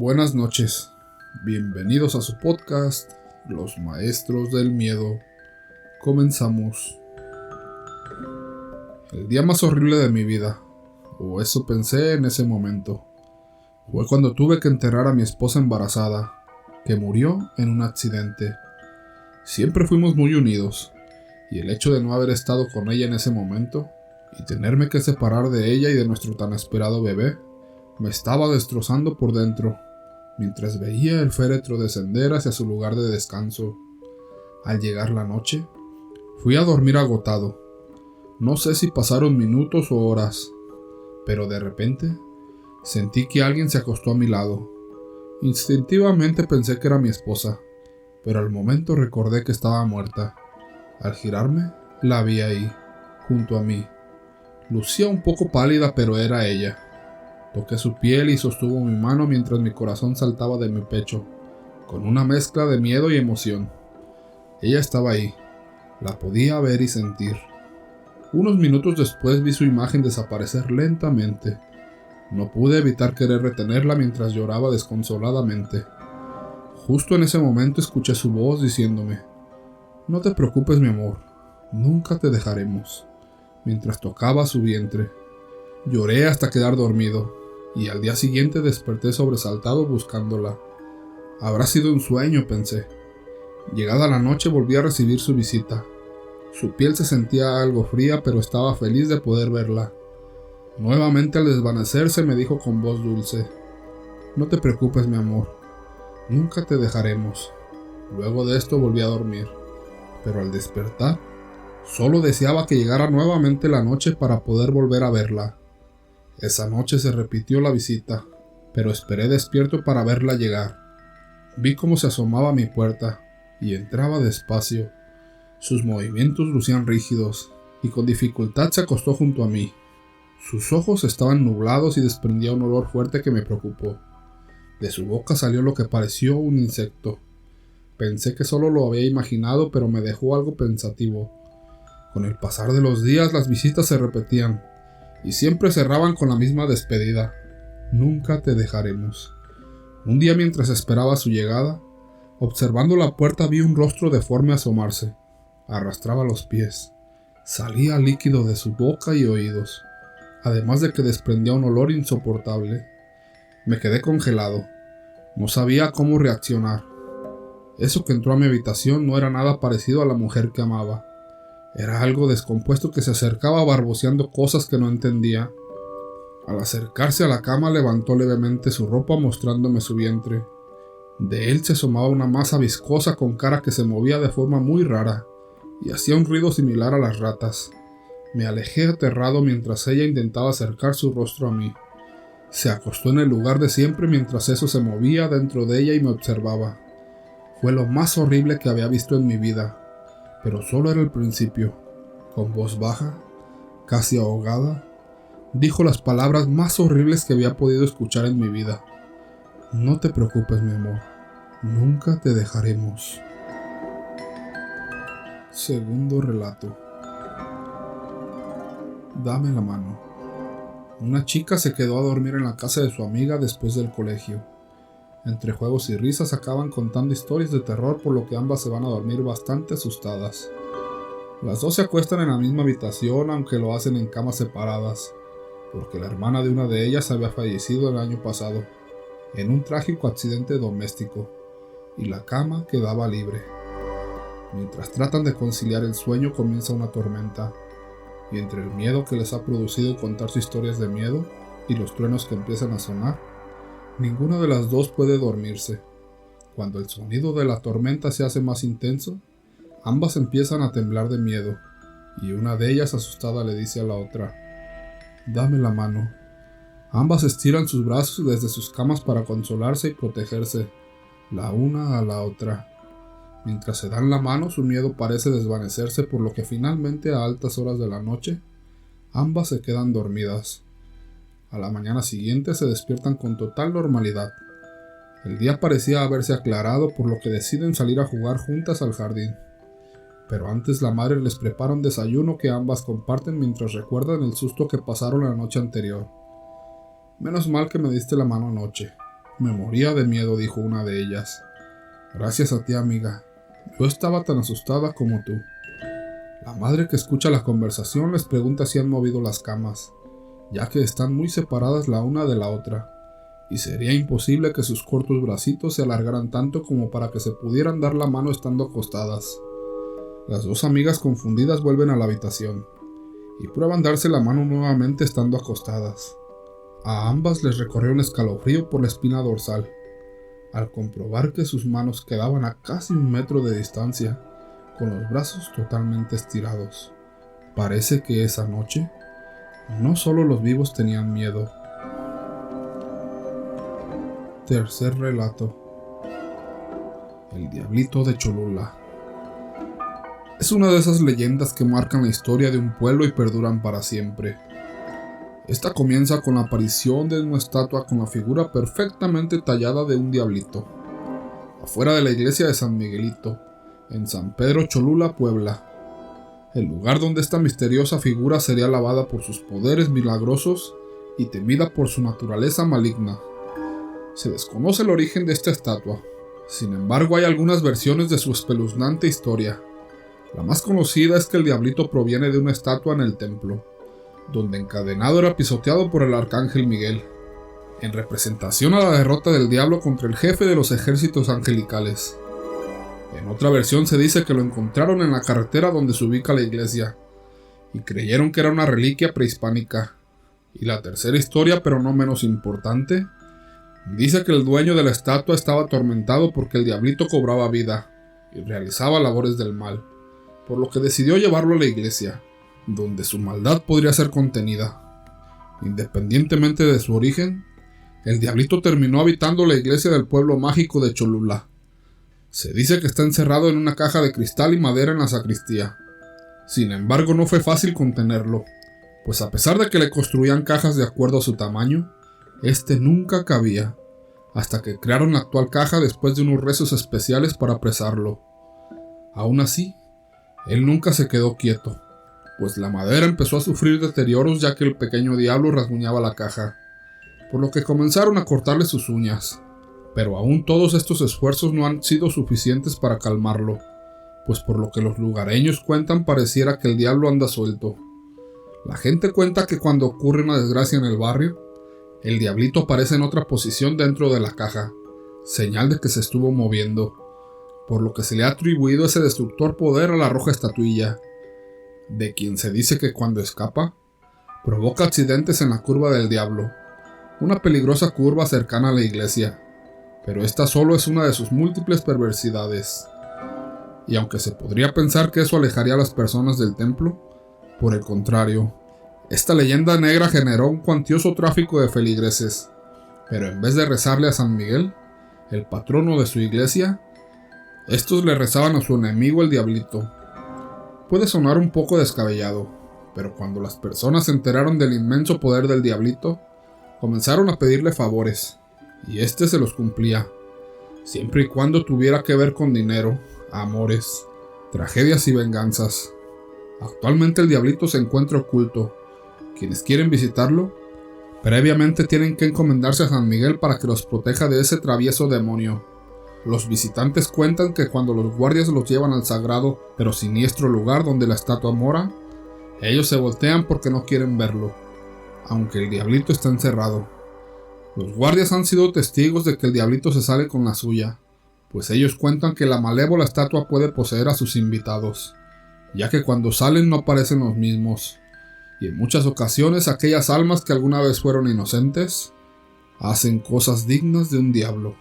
Buenas noches, bienvenidos a su podcast, Los Maestros del Miedo. Comenzamos. El día más horrible de mi vida, o eso pensé en ese momento, fue cuando tuve que enterrar a mi esposa embarazada, que murió en un accidente. Siempre fuimos muy unidos, y el hecho de no haber estado con ella en ese momento, y tenerme que separar de ella y de nuestro tan esperado bebé, me estaba destrozando por dentro, mientras veía el féretro descender hacia su lugar de descanso. Al llegar la noche, fui a dormir agotado. No sé si pasaron minutos o horas, pero de repente sentí que alguien se acostó a mi lado. Instintivamente pensé que era mi esposa, pero al momento recordé que estaba muerta. Al girarme, la vi ahí, junto a mí. Lucía un poco pálida, pero era ella. Toqué su piel y sostuvo mi mano mientras mi corazón saltaba de mi pecho, con una mezcla de miedo y emoción. Ella estaba ahí, la podía ver y sentir. Unos minutos después vi su imagen desaparecer lentamente. No pude evitar querer retenerla mientras lloraba desconsoladamente. Justo en ese momento escuché su voz diciéndome: «No te preocupes, mi amor, nunca te dejaremos», mientras tocaba su vientre. Lloré hasta quedar dormido, y al día siguiente desperté sobresaltado buscándola. Habrá sido un sueño, pensé. Llegada la noche volví a recibir su visita. Su piel se sentía algo fría, pero estaba feliz de poder verla. Nuevamente al desvanecerse me dijo con voz dulce: «No te preocupes, mi amor, nunca te dejaremos». Luego de esto volví a dormir, pero al despertar, solo deseaba que llegara nuevamente la noche para poder volver a verla. Esa noche se repitió la visita, pero esperé despierto para verla llegar. Vi cómo se asomaba a mi puerta, y entraba despacio. Sus movimientos lucían rígidos, y con dificultad se acostó junto a mí. Sus ojos estaban nublados y desprendía un olor fuerte que me preocupó. De su boca salió lo que pareció un insecto. Pensé que solo lo había imaginado, pero me dejó algo pensativo. Con el pasar de los días las visitas se repetían, y siempre cerraban con la misma despedida: «Nunca te dejaremos». Un día, mientras esperaba su llegada, observando la puerta vi un rostro deforme asomarse. Arrastraba los pies. Salía líquido de su boca y oídos, además de que desprendía un olor insoportable. Me quedé congelado. No sabía cómo reaccionar. Eso que entró a mi habitación no era nada parecido a la mujer que amaba. Era algo descompuesto que se acercaba balbuceando cosas que no entendía. Al acercarse a la cama levantó levemente su ropa mostrándome su vientre. De él se asomaba una masa viscosa con cara que se movía de forma muy rara y hacía un ruido similar a las ratas. Me alejé aterrado mientras ella intentaba acercar su rostro a mí. Se acostó en el lugar de siempre mientras eso se movía dentro de ella y me observaba. Fue lo más horrible que había visto en mi vida. Pero solo era el principio. Con voz baja, casi ahogada, dijo las palabras más horribles que había podido escuchar en mi vida: «No te preocupes, mi amor, nunca te dejaremos». Segundo relato. Dame la mano. Una chica se quedó a dormir en la casa de su amiga después del colegio. Entre juegos y risas acaban contando historias de terror, por lo que ambas se van a dormir bastante asustadas. Las dos se acuestan en la misma habitación, aunque lo hacen en camas separadas, porque la hermana de una de ellas había fallecido el año pasado, en un trágico accidente doméstico, y la cama quedaba libre. Mientras tratan de conciliar el sueño, comienza una tormenta, y entre el miedo que les ha producido contarse historias de miedo y los truenos que empiezan a sonar, ninguna de las dos puede dormirse. Cuando el sonido de la tormenta se hace más intenso, ambas empiezan a temblar de miedo, y una de ellas asustada le dice a la otra: «Dame la mano». Ambas estiran sus brazos desde sus camas para consolarse y protegerse, la una a la otra. Mientras se dan la mano, su miedo parece desvanecerse, por lo que finalmente a altas horas de la noche, ambas se quedan dormidas. A la mañana siguiente se despiertan con total normalidad. El día parecía haberse aclarado, por lo que deciden salir a jugar juntas al jardín. Pero antes la madre les prepara un desayuno que ambas comparten mientras recuerdan el susto que pasaron la noche anterior. «Menos mal que me diste la mano anoche», Me moría de miedo, dijo una de ellas. Gracias a ti, amiga. Yo estaba tan asustada como tú. La madre, que escucha la conversación, les pregunta si han movido las camas, ya que están muy separadas la una de la otra, y sería imposible que sus cortos bracitos se alargaran tanto como para que se pudieran dar la mano estando acostadas. Las dos amigas confundidas vuelven a la habitación, y prueban darse la mano nuevamente estando acostadas. A ambas les recorrió un escalofrío por la espina dorsal, al comprobar que sus manos quedaban a casi 1 metro de distancia, con los brazos totalmente estirados. Parece que esa noche, no solo los vivos tenían miedo. Tercer relato. El Diablito de Cholula. Es una de esas leyendas que marcan la historia de un pueblo y perduran para siempre. Esta comienza con la aparición de una estatua con la figura perfectamente tallada de un diablito, afuera de la iglesia de San Miguelito, en San Pedro Cholula, Puebla, el lugar donde esta misteriosa figura sería alabada por sus poderes milagrosos y temida por su naturaleza maligna. Se desconoce el origen de esta estatua, sin embargo hay algunas versiones de su espeluznante historia. La más conocida es que el diablito proviene de una estatua en el templo, donde encadenado era pisoteado por el arcángel Miguel, en representación a la derrota del diablo contra el jefe de los ejércitos angelicales. En otra versión se dice que lo encontraron en la carretera donde se ubica la iglesia, y creyeron que era una reliquia prehispánica. Y la tercera historia, pero no menos importante, dice que el dueño de la estatua estaba atormentado porque el diablito cobraba vida y realizaba labores del mal, por lo que decidió llevarlo a la iglesia, donde su maldad podría ser contenida. Independientemente de su origen, el diablito terminó habitando la iglesia del pueblo mágico de Cholula. Se dice que está encerrado en una caja de cristal y madera en la sacristía. Sin embargo, no fue fácil contenerlo, pues a pesar de que le construían cajas de acuerdo a su tamaño, este nunca cabía, hasta que crearon la actual caja después de unos rezos especiales para apresarlo. Aún así, él nunca se quedó quieto, pues la madera empezó a sufrir deterioros ya que el pequeño diablo rasguñaba la caja, por lo que comenzaron a cortarle sus uñas. Pero aún todos estos esfuerzos no han sido suficientes para calmarlo, pues por lo que los lugareños cuentan pareciera que el diablo anda suelto. La gente cuenta que cuando ocurre una desgracia en el barrio, el diablito aparece en otra posición dentro de la caja, señal de que se estuvo moviendo, por lo que se le ha atribuido ese destructor poder a la roja estatuilla, de quien se dice que cuando escapa, provoca accidentes en la curva del diablo, una peligrosa curva cercana a la iglesia. Pero esta solo es una de sus múltiples perversidades. Y aunque se podría pensar que eso alejaría a las personas del templo, por el contrario, esta leyenda negra generó un cuantioso tráfico de feligreses. Pero en vez de rezarle a San Miguel, el patrono de su iglesia, estos le rezaban a su enemigo el diablito. Puede sonar un poco descabellado, pero cuando las personas se enteraron del inmenso poder del diablito, comenzaron a pedirle favores. Y este se los cumplía, siempre y cuando tuviera que ver con dinero, amores, tragedias y venganzas. Actualmente el diablito se encuentra oculto. Quienes quieren visitarlo, previamente tienen que encomendarse a San Miguel para que los proteja de ese travieso demonio. Los visitantes cuentan que cuando los guardias los llevan al sagrado pero siniestro lugar donde la estatua mora, ellos se voltean porque no quieren verlo, aunque el diablito está encerrado. Los guardias han sido testigos de que el diablito se sale con la suya, pues ellos cuentan que la malévola estatua puede poseer a sus invitados, ya que cuando salen no parecen los mismos, y en muchas ocasiones aquellas almas que alguna vez fueron inocentes, hacen cosas dignas de un diablo.